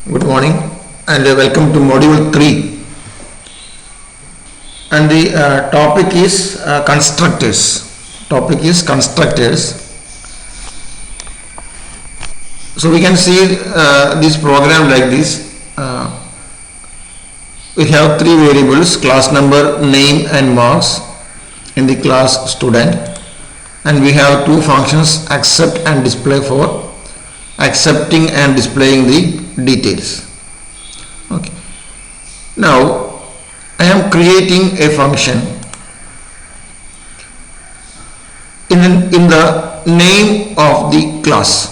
Good morning and welcome to module 3, and the topic is constructors. So we can see this program like this. We have three variables: class number, name and marks in the class student, and we have two functions: accept and display for accepting and displaying the details. Okay. Now I am creating a function in the name of the class.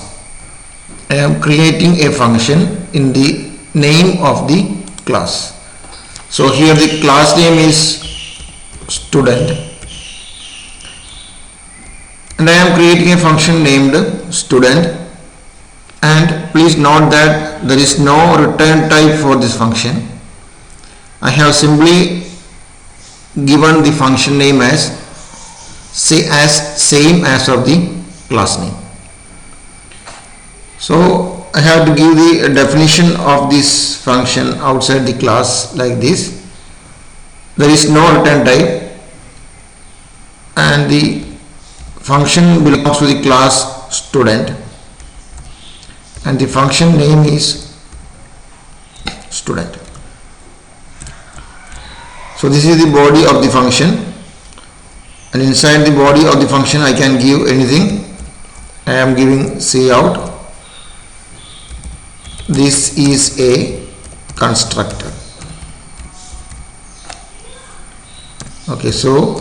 I am creating a function in the name of the class. So here the class name is student, and I am creating a function named student. And please note that there is no return type for this function. I have simply given the function name as same as of the class name. So I have to give the definition of this function outside the class like this. There is no return type, and the function belongs to the class student, and the function name is student. So this is the body of the function, and inside the body of the function I can give anything. I am giving cout. This is a constructor. Okay, so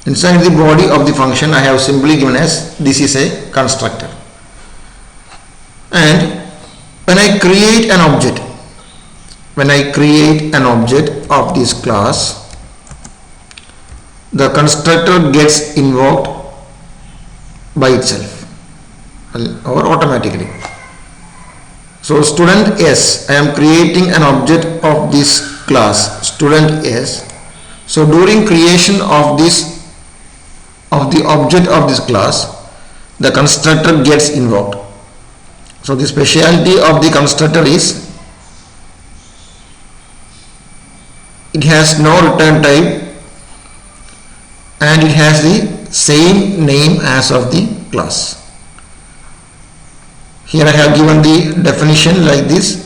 inside the body of the function I have simply given as this is a constructor. And when I create an object of this class, the constructor gets invoked by itself or automatically. So student S, I am creating an object of this class student S. So during creation of the object of this class, the constructor gets invoked. So the specialty of the constructor is it has no return type and it has the same name as of the class. Here I have given the definition like this.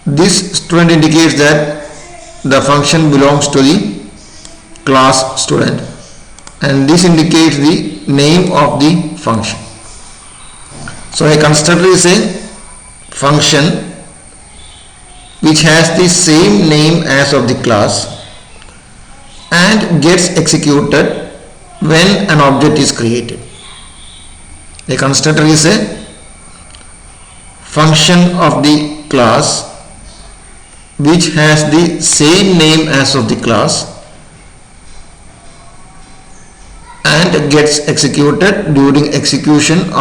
This student indicates that the function belongs to the class student, and this indicates the name of the function. So a constructor is a function which has the same name as of the class and gets executed when an object is created. A constructor is a function of the class which has the same name as of the class and gets executed during creation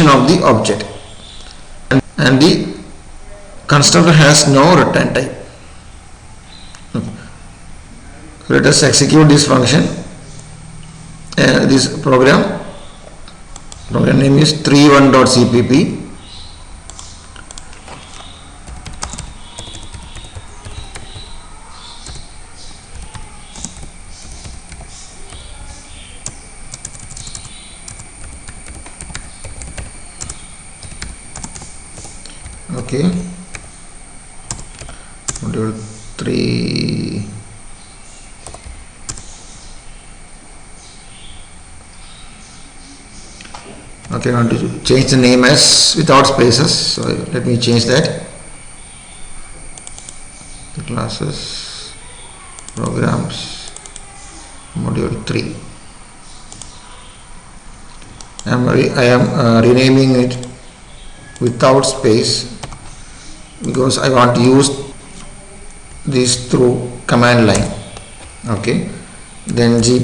of the object, and the constructor has no return type. Let us execute this function. This program name is 31.cpp. Okay, module 3. Okay, I want to change the name as without spaces, so let me change that. The classes, programs, module 3. I am renaming it without space because I want to use this through command line. Okay, then G++,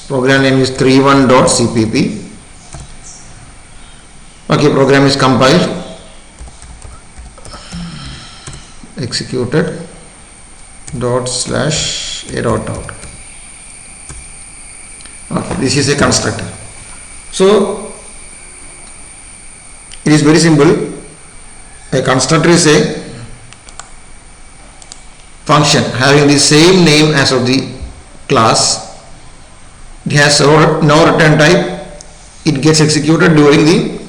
program name is 31.cpp. Okay, program is compiled, executed, ./a.out. Okay, this is a constructor. So It is very simple. A constructor is a function having the same name as of the class. It has no return type. It gets executed during the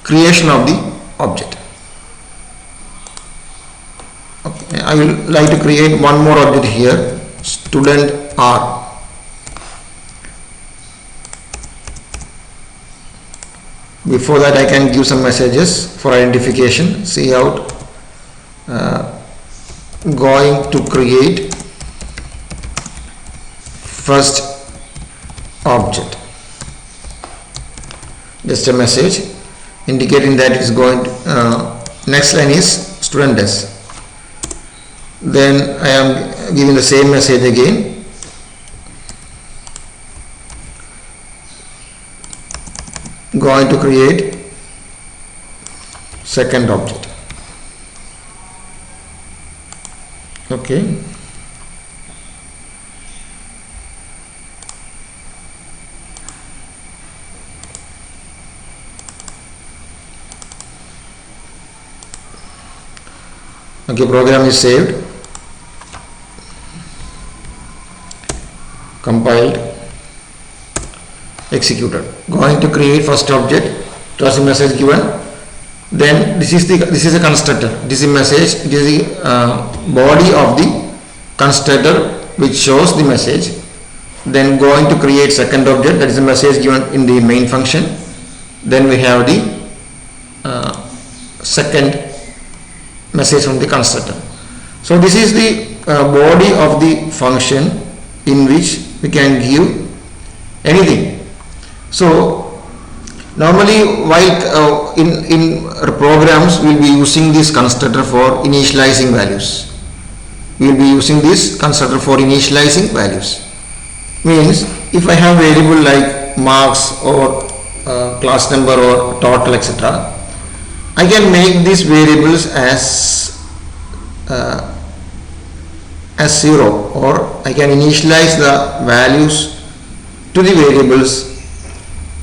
creation of the object. Okay. I will like to create one more object here, student R. Before that, I can give some messages for identification. See out, going to create first object. Just a message indicating that it is going to, next line is student S. Then I am giving the same message again. Going to create second object. Okay. Okay, program is saved, compiled, executed. Going to create first object. It was a message given. Then this is a constructor. This is a message. It is the body of the constructor which shows the message. Then going to create second object. That is a message given in the main function. Then we have the second message from the constructor. So this is the body of the function in which we can give anything. So normally while in programs we will be using this constructor for initializing values. We will be using this constructor for initializing values. Means if I have variable like marks or class number or total, etc., I can make these variables as 0, or I can initialize the values to the variables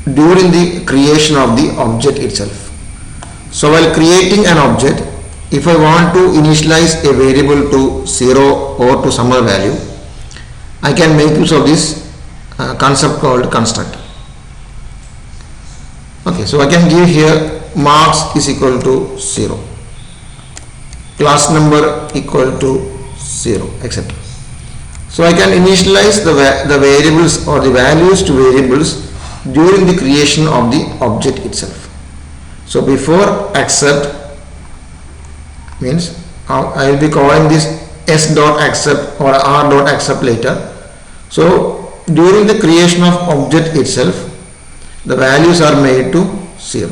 during the creation of the object itself. So while creating an object, if I want to initialize a variable to 0 or to some other value, I can make use of this concept called constructor. Okay, so I can give here marks is equal to 0, class number equal to 0, etc. So I can initialize the variables or the values to variables during the creation of the object itself. So before accept means I will be calling this s.accept or r.accept later. So during the creation of object itself, the values are made to 0.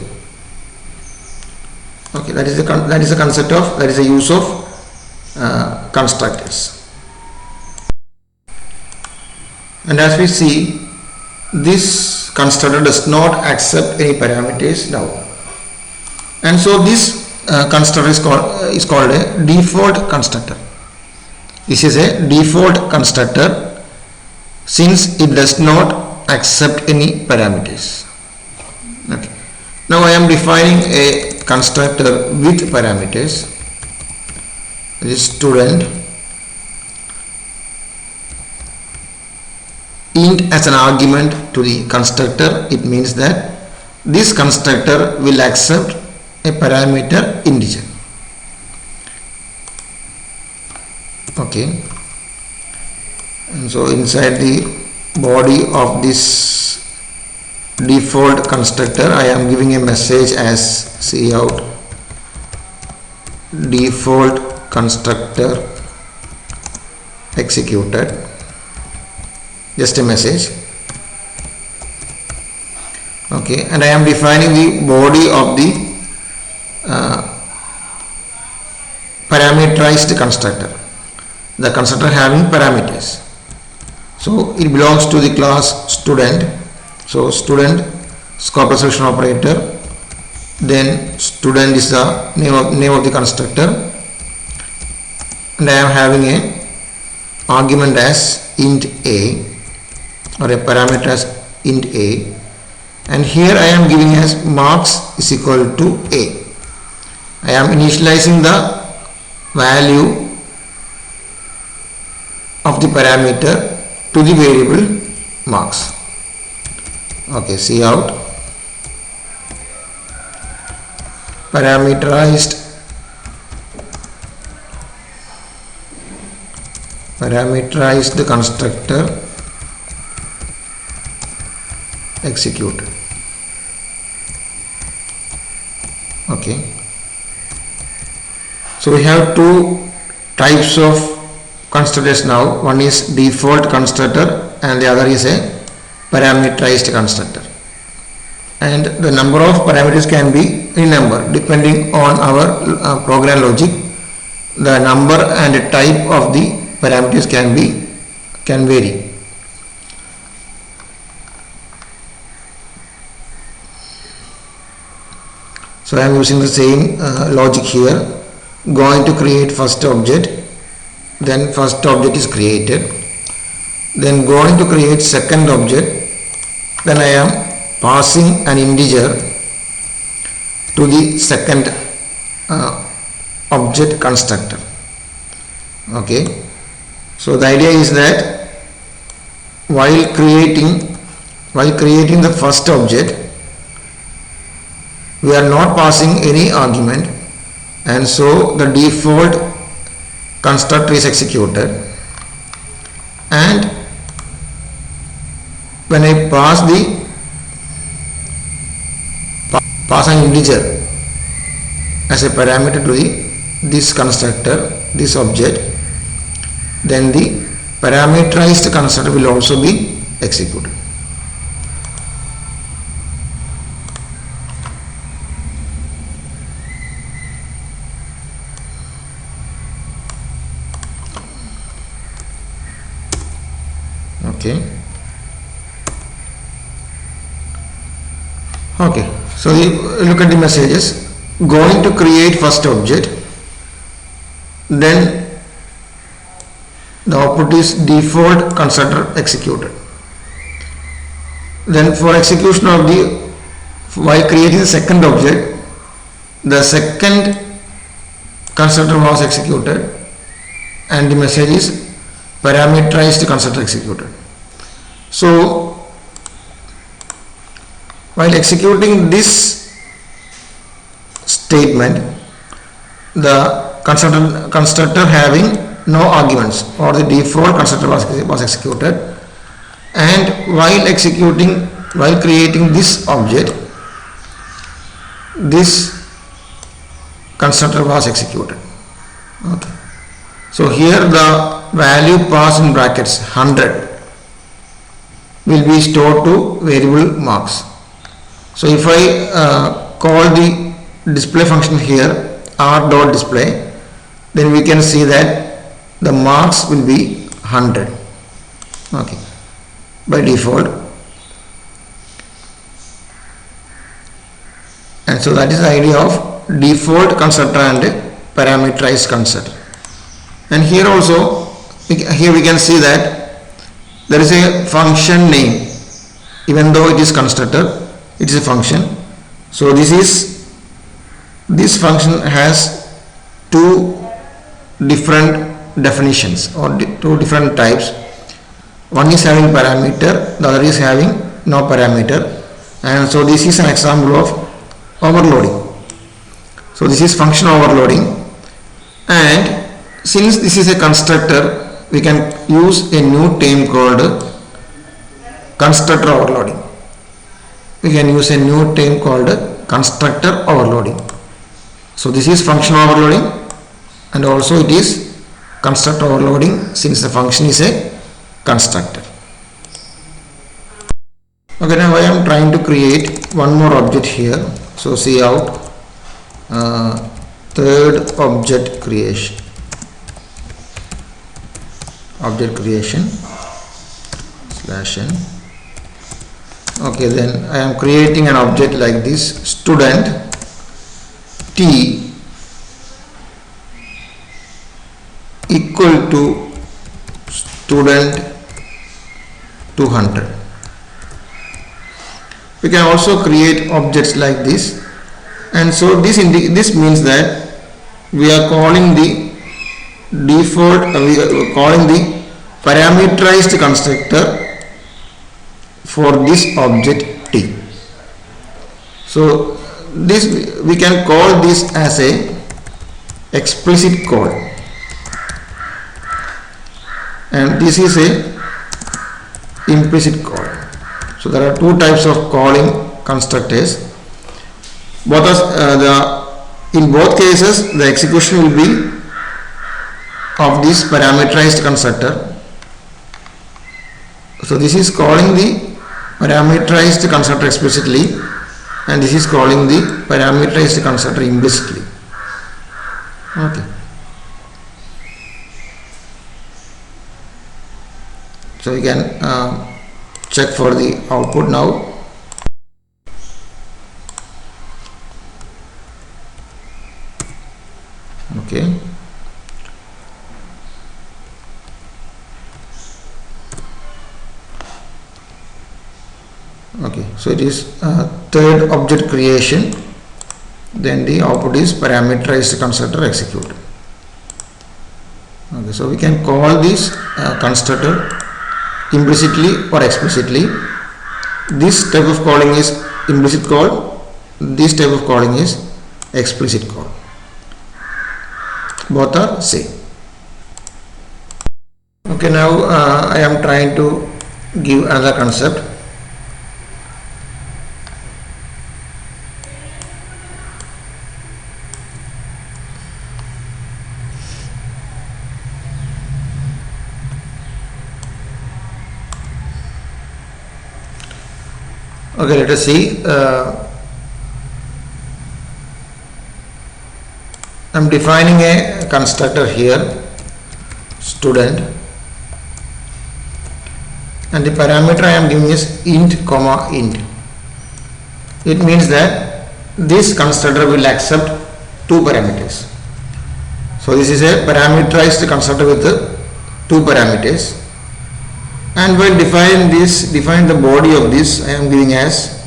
Okay, that is the concept of, that is the use of constructors. And as we see, this constructor does not accept any parameters now, and so this constructor is called a default constructor. This is a default constructor since it does not accept any parameters. Okay. Now I am defining a constructor with parameters. This student int as an argument to the constructor. It means that this constructor will accept a parameter integer. Okay, and so inside the body of this default constructor, I am giving a message as cout default constructor executed. Just a message. Okay, and I am defining the body of the parameterized constructor, the constructor having parameters. So it belongs to the class student. So student scope resolution operator, then student is the name of the constructor, and I am having a argument as int a, or a parameter as int a, and here I am giving as marks is equal to A. I am initializing the value of the parameter to the variable marks. Okay, see out. Parameterized constructor executed. Okay, so we have two types of constructors now. One is default constructor and the other is a parameterized constructor, and the number of parameters can be any number depending on our program logic. The number and the type of the parameters can vary. So I am using the same logic here. Going to create first object, then first object is created, then going to create second object, then I am passing an integer to the second object constructor. Okay, so the idea is that while creating the first object, we are not passing any argument, and so the default constructor is executed, and when I pass an integer as a parameter to this constructor, this object, then the parameterized constructor will also be executed. Okay, so look at the messages. Going to create first object, then the output is default constructor executed. Then for execution of while creating the second object, the second constructor was executed and the message is parameterized constructor executed. So while executing this statement, the constructor having no arguments, or the default constructor was executed, and while creating this object, this constructor was executed. Okay, so here the value passed in brackets 100 will be stored to variable marks. So if I call the display function here r.display, then we can see that the marks will be 100. Okay, by default. And so that is the idea of default constructor and parameterized constructor. And here also, here we can see that there is a function name, even though it is constructor, it is a function. So this function has two different definitions or two different types. One is having parameter, the other is having no parameter, and so this is an example of overloading. So this is function overloading, and since this is a constructor, we can use a new term called constructor overloading. We can use a new term called constructor overloading. So this is function overloading, and also it is constructor overloading since the function is a constructor. Okay, now I am trying to create one more object here. So see out third object creation. Object creation /n. Okay, then I am creating an object like this, student t equal to student 200. we can also create objects like this. And so this means that we are calling the default, we are calling the parameterized constructor for this object T. So this we can call this as a explicit call, and this is a implicit call. So there are two types of calling constructors. Both in both cases the execution will be of this parameterized constructor. So this is calling the parameterized constructor explicitly, and this is calling the parameterized constructor implicitly. Okay. So we can check for the output now. Okay. Okay, so it is third object creation, then the output is parameterized constructor execute. Okay, so we can call this constructor implicitly or explicitly. This type of calling is implicit call, this type of calling is explicit call. Both are same. Okay, now I am trying to give another concept. Okay, let us see. I am defining a constructor here, student, and the parameter I am giving is int comma int. It means that this constructor will accept two parameters. So this is a parameterized constructor with two parameters. And while define the body of this, I am giving as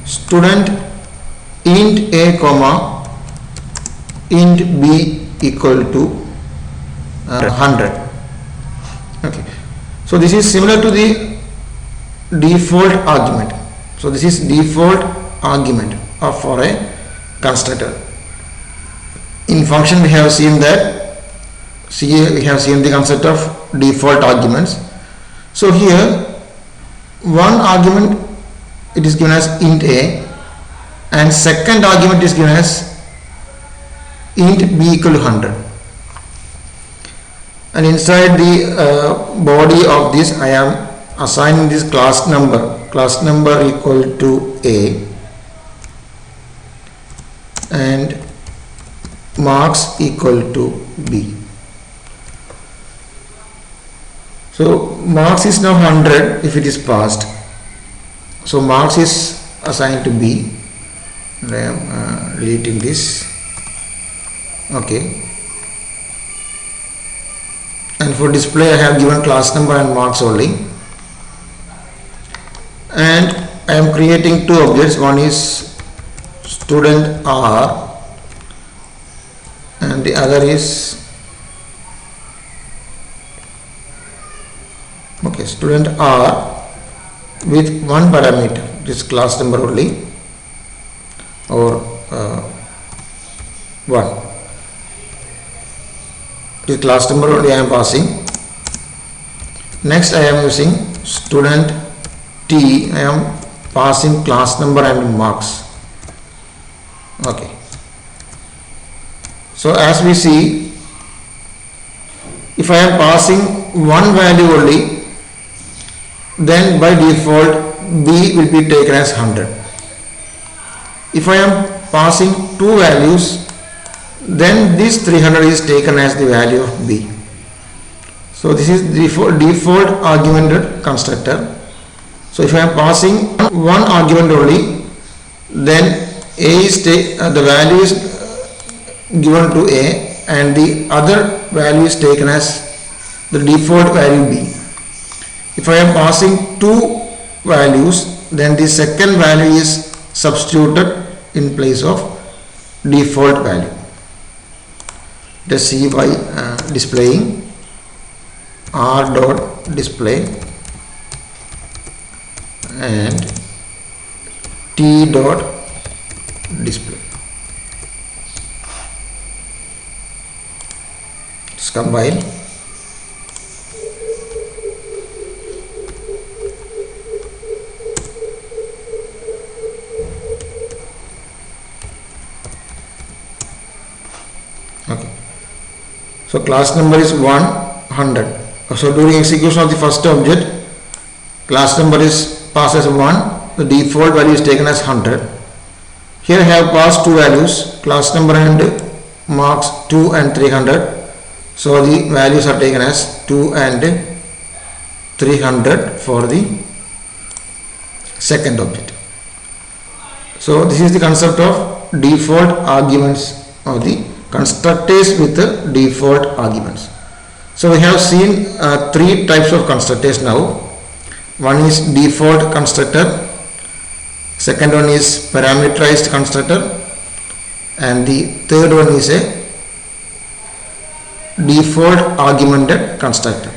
student int a comma int b equal to 100. Okay, so this is similar to the default argument. So this is default argument for a constructor. In function we have seen that, we have seen the concept of default arguments. So here one argument it is given as int a, and second argument is given as int b equal to 100, and inside the body of this I am assigning this class number equal to a, and marks equal to b. So marks is now 100 if it is passed. So marks is assigned to B, and I am deleting this. Okay. And for display I have given class number and marks only. And I am creating two objects. One is student R and the other is student R with one parameter, this class number only, or 1. This class number only I am passing. Next I am using student T, I am passing class number and marks. Okay. So as we see, if I am passing one value only, then by default B will be taken as 100. If I am passing two values, then this 300 is taken as the value of B. So this is default argumented constructor. So if I am passing one argument only, then A is the value is given to A, and the other value is taken as the default value B. If I am passing two values, then the second value is substituted in place of default value. Let's see by displaying r dot display and t dot display. Let's combine. Okay. So class number is 100. So during execution of the first object, class number is passed as 1. The default value is taken as 100. Here I have passed two values, class number and marks 2 and 300. So the values are taken as 2 and 300 for the second object. So this is the concept of default arguments of the constructors with the default arguments. So we have seen three types of constructors now. One is default constructor, second one is parameterized constructor, and the third one is a default argumented constructor.